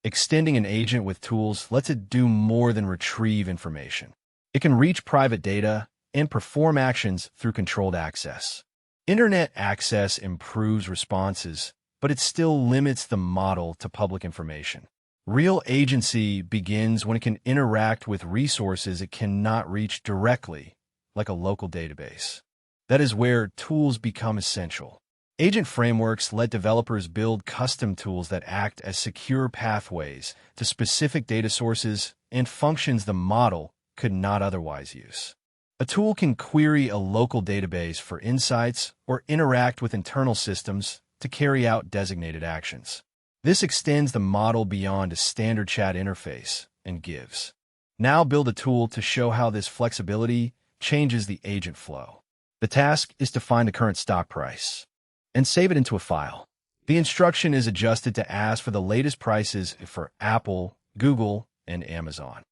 Extending an agent with tools lets it do more than retrieve information. It can reach private data and perform actions through controlled access. Internet access improves responses, but it still limits the model to public information. Real agency begins when it can interact with resources it cannot reach directly, like a local database. That is where tools become essential. Agent frameworks let developers build custom tools that act as secure pathways to specific data sources and functions the model could not otherwise use. A tool can query a local database for insights or interact with internal systems to carry out designated actions. This extends the model beyond a standard chat interface and gives. Now build a tool to show how this flexibility changes the agent flow. The task is to find the current stock price and save it into a file. The instruction is adjusted to ask for the latest prices for Apple, Google, and Amazon.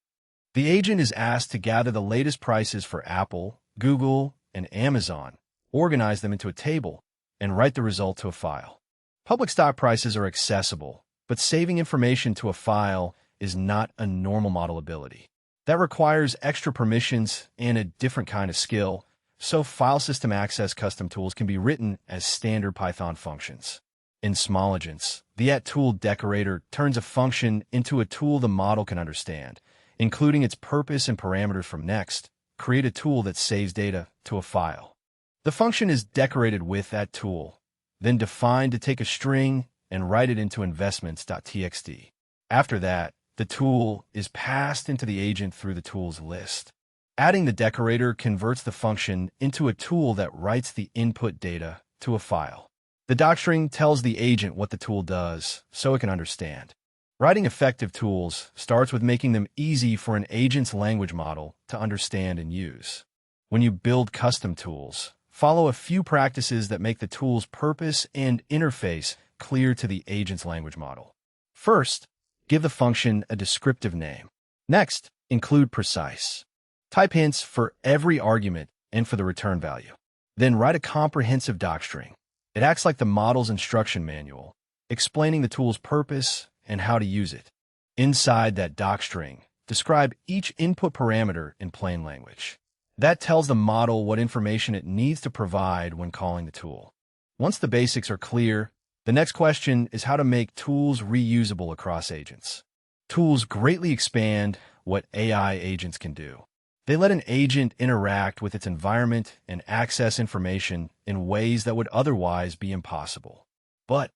The agent is asked to gather the latest prices for Apple, Google, and Amazon, organize them into a table, and write the result to a file. Public stock prices are accessible, but saving information to a file is not a normal model ability. That requires extra permissions and a different kind of skill, so file system access custom tools can be written as standard Python functions. In small agents, the @tool decorator turns a function into a tool the model can understand, including its purpose and parameters from Next. Create a tool that saves data to a file. The function is decorated with @tool, then defined to take a string and write it into investments.txt. After that, the tool is passed into the agent through the tools list. Adding the decorator converts the function into a tool that writes the input data to a file. The docstring tells the agent what the tool does so it can understand. Writing effective tools starts with making them easy for an agent's language model to understand and use. When you build custom tools, follow a few practices that make the tool's purpose and interface clear to the agent's language model. First, give the function a descriptive name. Next, include precise. Type hints for every argument and for the return value. Then write a comprehensive docstring. It acts like the model's instruction manual, explaining the tool's purpose and how to use it. Inside that docstring, describe each input parameter in plain language. That tells the model what information it needs to provide when calling the tool. Once the basics are clear, the next question is how to make tools reusable across agents. Tools greatly expand what AI agents can do. They let an agent interact with its environment and access information in ways that would otherwise be impossible. But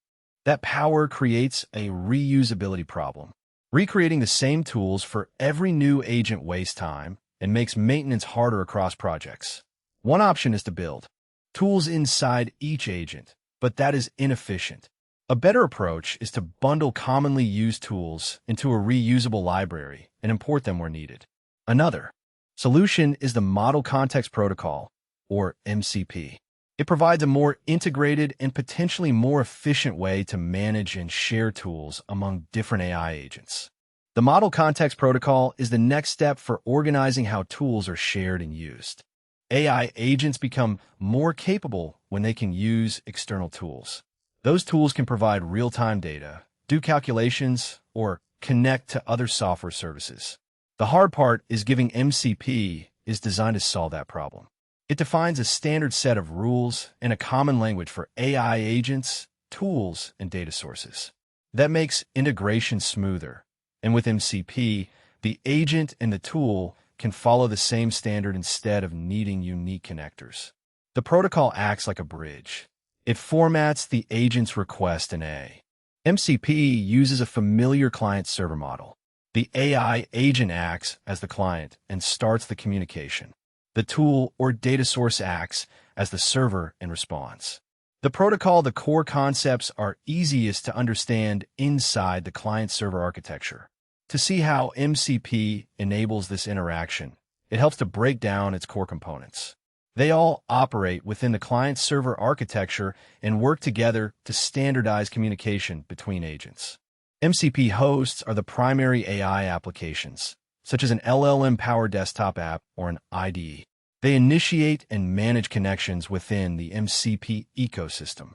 that power creates a reusability problem. Recreating the same tools for every new agent wastes time and makes maintenance harder across projects. One option is to build tools inside each agent, but that is inefficient. A better approach is to bundle commonly used tools into a reusable library and import them where needed. Another solution is the Model Context Protocol, or MCP. It provides a more integrated and potentially more efficient way to manage and share tools among different AI agents. The Model Context Protocol is the next step for organizing how tools are shared and used. AI agents become more capable when they can use external tools. Those tools can provide real-time data, do calculations, or connect to other software services. The hard part is giving MCP is designed to solve that problem. It defines a standard set of rules and a common language for AI agents, tools, and data sources. That makes integration smoother. And with MCP, the agent and the tool can follow the same standard instead of needing unique connectors. The protocol acts like a bridge. It formats the agent's request in A. MCP uses a familiar client-server model. The AI agent acts as the client and starts the communication. The tool or data source acts as the server in response. The core concepts are easiest to understand inside the client-server architecture. To see how MCP enables this interaction, it helps to break down its core components. They all operate within the client-server architecture and work together to standardize communication between agents. MCP hosts are the primary AI applications, such as an LLM-powered desktop app or an IDE. They initiate and manage connections within the MCP ecosystem.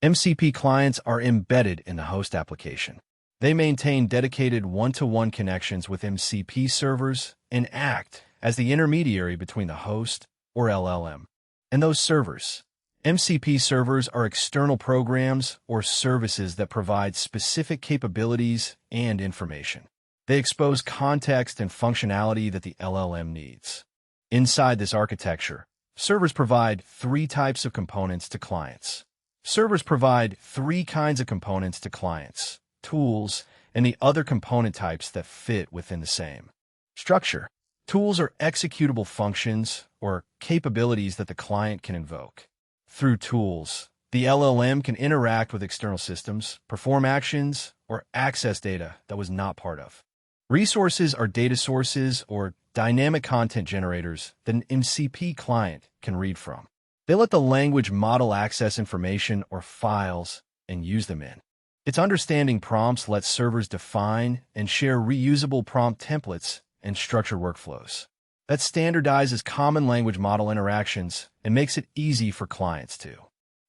MCP clients are embedded in the host application. They maintain dedicated one-to-one connections with MCP servers and act as the intermediary between the host, or LLM, and those servers. MCP servers are external programs or services that provide specific capabilities and information. They expose context and functionality that the LLM needs. Inside this architecture, servers provide three types of components to clients. Servers provide three kinds of components to clients: tools, and the other component types that fit within the same structure. Tools are executable functions or capabilities that the client can invoke. Through tools, the LLM can interact with external systems, perform actions, or access data that was not part of. Resources are data sources or dynamic content generators that an MCP client can read from. They let the language model access information or files and use them in. Its understanding prompts let servers define and share reusable prompt templates and structured workflows. That standardizes common language model interactions and makes it easy for clients to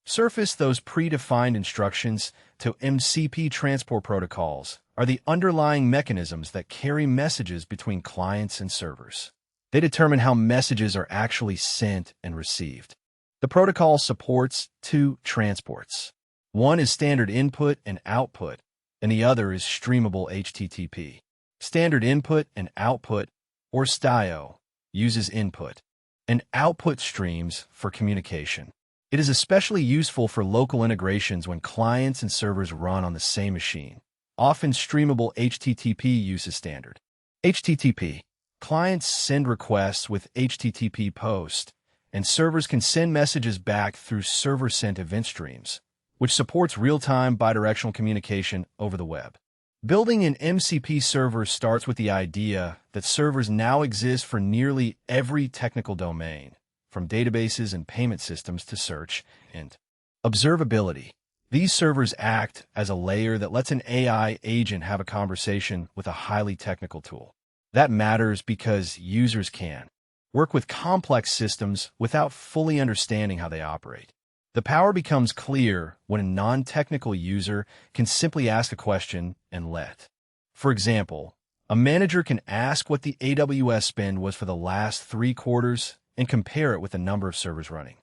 surface those predefined instructions to MCP transport protocols are the underlying mechanisms that carry messages between clients and servers. They determine how messages are actually sent and received. The protocol supports two transports. One is standard input and output, and the other is streamable HTTP. Standard input and output, or STIO, uses input and output streams for communication. It is especially useful for local integrations when clients and servers run on the same machine. Often streamable HTTP uses standard HTTP. Clients send requests with HTTP post, and servers can send messages back through server-sent event streams, which supports real-time bidirectional communication over the web. Building an MCP server starts with the idea that servers now exist for nearly every technical domain, from databases and payment systems to search and observability. These servers act as a layer that lets an AI agent have a conversation with a highly technical tool. That matters because users can work with complex systems without fully understanding how they operate. The power becomes clear when a non-technical user can simply ask a question and let. For example, a manager can ask what the AWS spend was for the last 3 quarters and compare it with the number of servers running.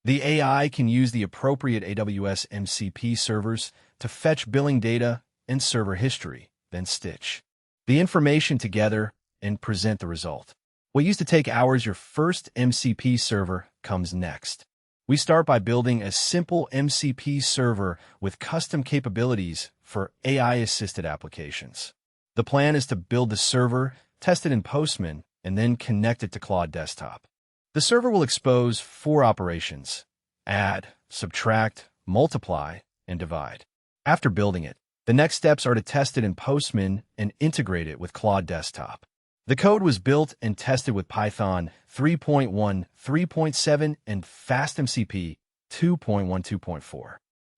The AI can use the appropriate AWS MCP servers to fetch billing data and server history, then stitch the information together and present the result. What used to take hours, your first MCP server, comes next. We start by building a simple MCP server with custom capabilities for AI-assisted applications. The plan is to build the server, test it in Postman, and then connect it to Claude Desktop. The server will expose 4 operations: add, subtract, multiply, and divide. After building it, the next steps are to test it in Postman and integrate it with Claude Desktop. The code was built and tested with Python 3.1, 3.7, and FastMCP 2.1.2.4.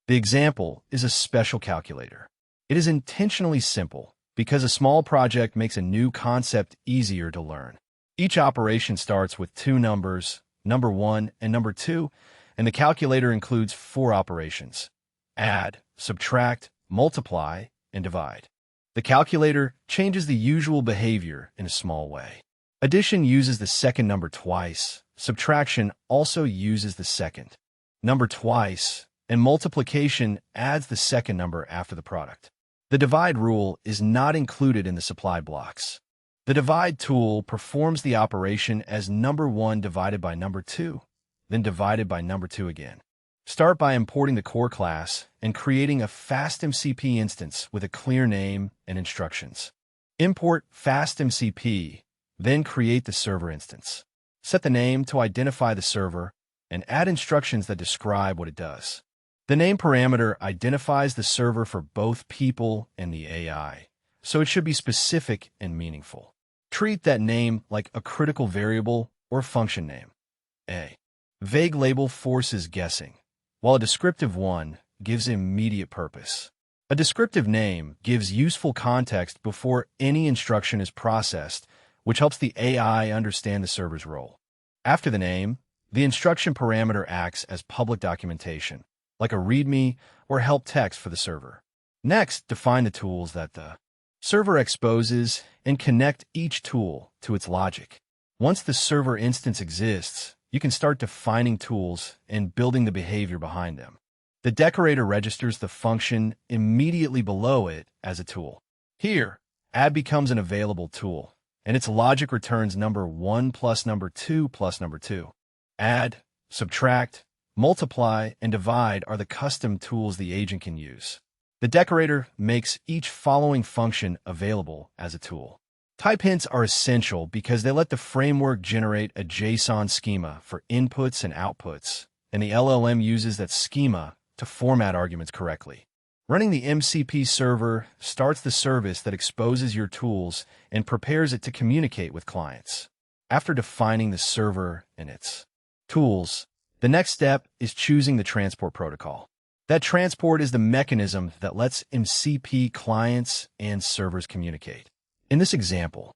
The example is a special calculator. It is intentionally simple because a small project makes a new concept easier to learn. Each operation starts with 2 numbers, number 1 and number 2, and the calculator includes 4 operations: add, subtract, multiply, and divide. The calculator changes the usual behavior in a small way. Addition uses the second number twice. Subtraction also uses the second number twice, and multiplication adds the second number after the product. The divide rule is not included in the supply blocks. The divide tool performs the operation as number 1 divided by number 2, then divided by number 2 again. Start by importing the core class and creating a FastMCP instance with a clear name and instructions. Import FastMCP, then create the server instance. Set the name to identify the server and add instructions that describe what it does. The name parameter identifies the server for both people and the AI, so it should be specific and meaningful. Treat that name like a critical variable or function name. A vague label forces guessing, while a descriptive one gives immediate purpose. A descriptive name gives useful context before any instruction is processed, which helps the AI understand the server's role. After the name, the instruction parameter acts as public documentation, like a README or help text for the server. Next, define the tools that the server exposes and connect each tool to its logic. Once the server instance exists, you can start defining tools and building the behavior behind them. The decorator registers the function immediately below it as a tool. Here, add becomes an available tool, and its logic returns number 1 plus number 2 plus number 2. Add, subtract, multiply, and divide are the custom tools the agent can use. The decorator makes each following function available as a tool. Type hints are essential because they let the framework generate a JSON schema for inputs and outputs, and the LLM uses that schema to format arguments correctly. Running the MCP server starts the service that exposes your tools and prepares it to communicate with clients. After defining the server and its tools, the next step is choosing the transport protocol. That transport is the mechanism that lets MCP clients and servers communicate. In this example,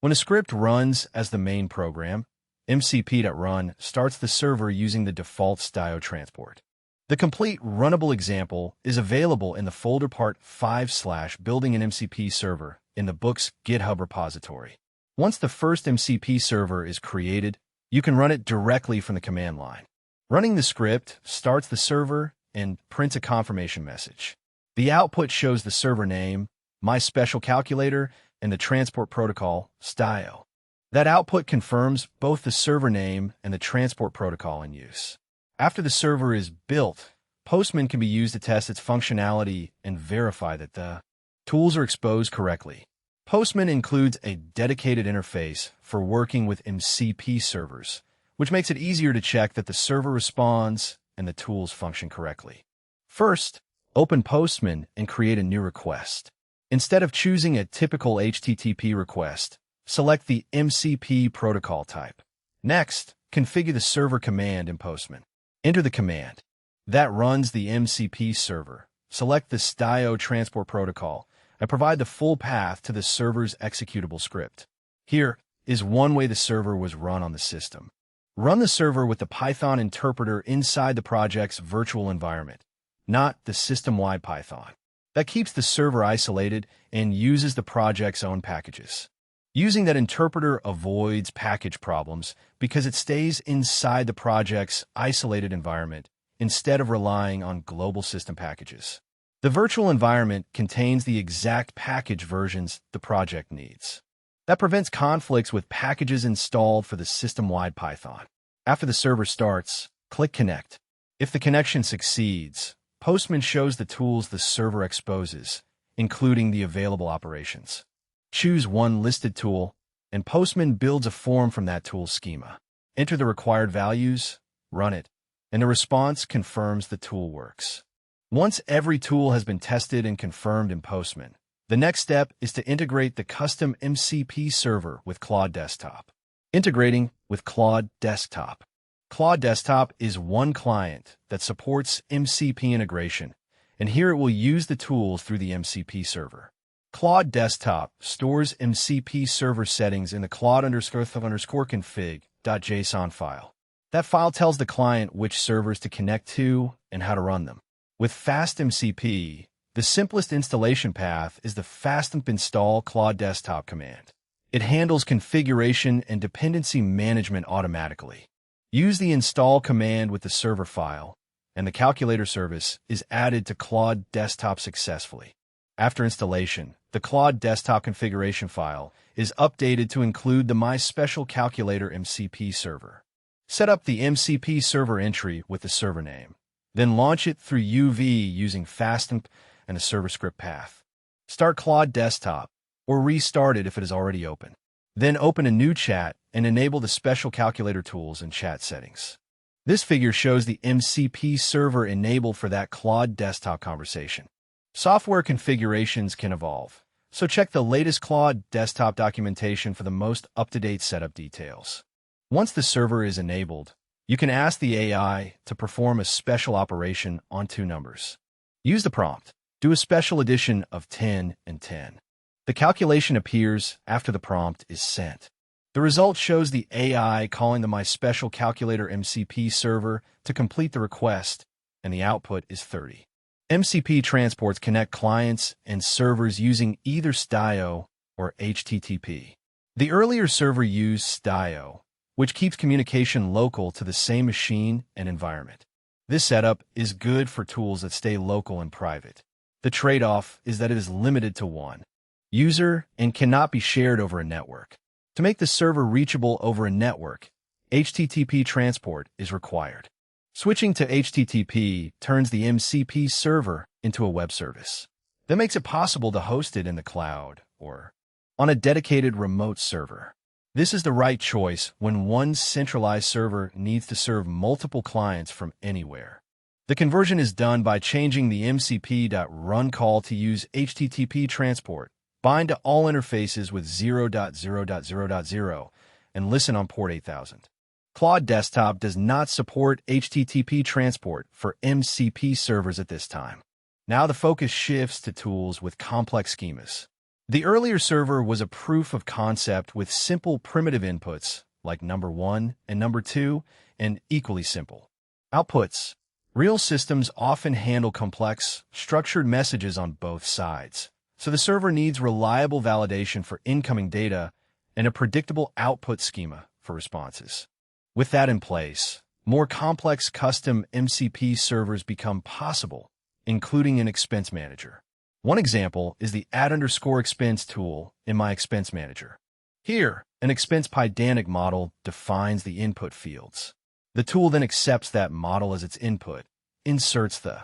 when a script runs as the main program, mcp.run starts the server using the default stio transport. The complete runnable example is available in the folder part 5/building an MCP server in the book's GitHub repository. Once the first MCP server is created, you can run it directly from the command line. Running the script starts the server and prints a confirmation message. The output shows the server name, my special calculator, and the transport protocol, stio. That output confirms both the server name and the transport protocol in use. After the server is built, Postman can be used to test its functionality and verify that the tools are exposed correctly. Postman includes a dedicated interface for working with MCP servers, which makes it easier to check that the server responds and the tools function correctly. First, open Postman and create a new request. Instead of choosing a typical HTTP request, select the MCP protocol type. Next, configure the server command in Postman. Enter the command. That runs the MCP server. Select the stio transport protocol and provide the full path to the server's executable script. Here is one way the server was run on the system. Run the server with the Python interpreter inside the project's virtual environment, not the system-wide Python. That keeps the server isolated and uses the project's own packages. Using that interpreter avoids package problems because it stays inside the project's isolated environment instead of relying on global system packages. The virtual environment contains the exact package versions the project needs. That prevents conflicts with packages installed for the system-wide Python. After the server starts, click Connect. If the connection succeeds, Postman shows the tools the server exposes, including the available operations. Choose one listed tool, and Postman builds a form from that tool's schema. Enter the required values, run it, and the response confirms the tool works. Once every tool has been tested and confirmed in Postman, the next step is to integrate the custom MCP server with Claude Desktop. Integrating with Claude Desktop. Claude Desktop is one client that supports MCP integration, and here it will use the tools through the MCP server. Claude Desktop stores MCP server settings in the claude_config.json file. That file tells the client which servers to connect to and how to run them. With FastMCP, the simplest installation path is the fastimp install Claude Desktop command. It handles configuration and dependency management automatically. Use the install command with the server file, and the calculator service is added to Claude Desktop successfully. After installation, the Claude Desktop configuration file is updated to include the My Special Calculator MCP server. Set up the MCP server entry with the server name. Then launch it through UV using fastimp and a server script path. Start Claude Desktop, or restart it if it is already open. Then open a new chat and enable the special calculator tools and chat settings. This figure shows the MCP server enabled for that Claude Desktop conversation. Software configurations can evolve, so check the latest Claude Desktop documentation for the most up-to-date setup details. Once the server is enabled, you can ask the AI to perform a special operation on two numbers. Use the prompt, do a special addition of 10 and 10. The calculation appears after the prompt is sent. The result shows the AI calling the My Special Calculator MCP server to complete the request, and the output is 30. MCP transports connect clients and servers using either STIO or HTTP. The earlier server used STIO, which keeps communication local to the same machine and environment. This setup is good for tools that stay local and private. The trade-off is that it is limited to one user and cannot be shared over a network. To make the server reachable over a network, HTTP transport is required. Switching to HTTP turns the MCP server into a web service. That makes it possible to host it in the cloud or on a dedicated remote server. This is the right choice when one centralized server needs to serve multiple clients from anywhere. The conversion is done by changing the MCP.run call to use HTTP transport, bind to all interfaces with 0.0.0.0, and listen on port 8000. Claude Desktop does not support HTTP transport for MCP servers at this time. Now the focus shifts to tools with complex schemas. The earlier server was a proof of concept with simple primitive inputs, like number 1 and number 2, and equally simple outputs. Real systems often handle complex, structured messages on both sides, so the server needs reliable validation for incoming data and a predictable output schema for responses. With that in place, more complex custom MCP servers become possible, including an expense manager. One example is the add_expense tool in my expense manager. Here, an expense Pydantic model defines the input fields. The tool then accepts that model as its input, inserts the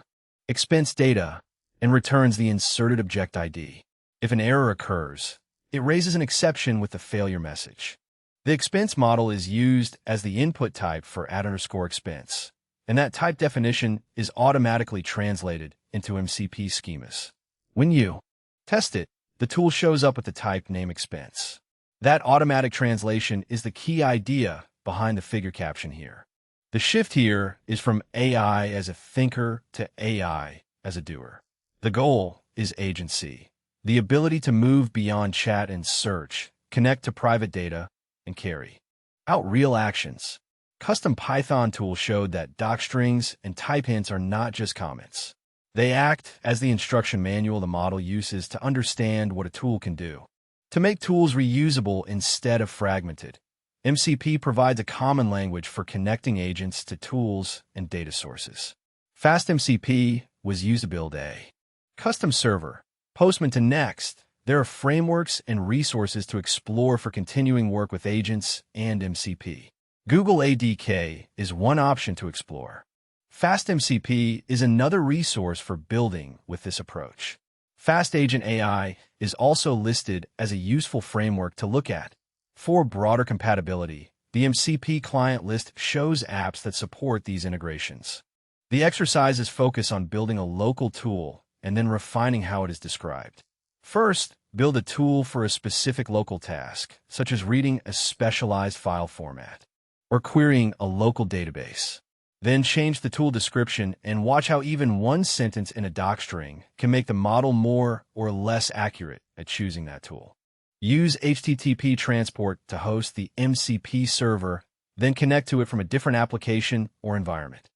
expense data, and returns the inserted object ID. If an error occurs, it raises an exception with the failure message. The expense model is used as the input type for add_expense, and that type definition is automatically translated into MCP schemas. When you test it, the tool shows up with the type name expense. That automatic translation is the key idea behind the figure caption here. The shift here is from AI as a thinker to AI as a doer. The goal is agency, the ability to move beyond chat and search, connect to private data, and carry out real actions. Custom Python tools showed that docstrings and type hints are not just comments. They act as the instruction manual the model uses to understand what a tool can do. To make tools reusable instead of fragmented, MCP provides a common language for connecting agents to tools and data sources. FastMCP was used to build a custom server. Postman to Next, there are frameworks and resources to explore for continuing work with agents and MCP. Google ADK is one option to explore. FastMCP is another resource for building with this approach. FastAgent AI is also listed as a useful framework to look at. For broader compatibility, the MCP client list shows apps that support these integrations. The exercises focus on building a local tool and then refining how it is described. First, build a tool for a specific local task, such as reading a specialized file format or querying a local database. Then change the tool description and watch how even one sentence in a docstring can make the model more or less accurate at choosing that tool. Use HTTP transport to host the MCP server, then connect to it from a different application or environment.